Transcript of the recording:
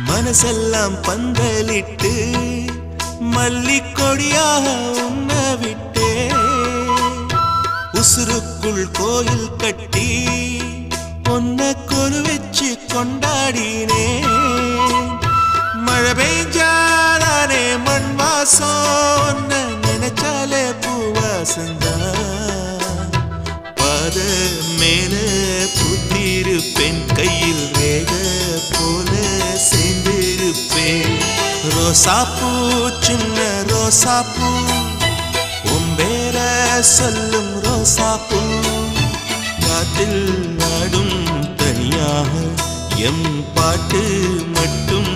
மனசெல்லாம் பந்தலிட்டு மல்லிக்கொடியாக உன்ன விட்டே உசுருக்குள் கோயில் கட்டி பொன்ன கொலு வச்சு கொண்டாடினே மழை பெய்ஞ்சாலே மண் வாசம் நினைச்சாலே பூவாசந்தான் பாத மேல புத்திருப்பேன் கையில் ரேக போல சேர்ந்திருப்பேன் ரோசாப்பூ சின்ன ரோசாப்பூ உம்பேர சொல்லும் ரோசாப்பூ காட்டில் நாடும் தனியாக எம் பாட்டு மட்டும்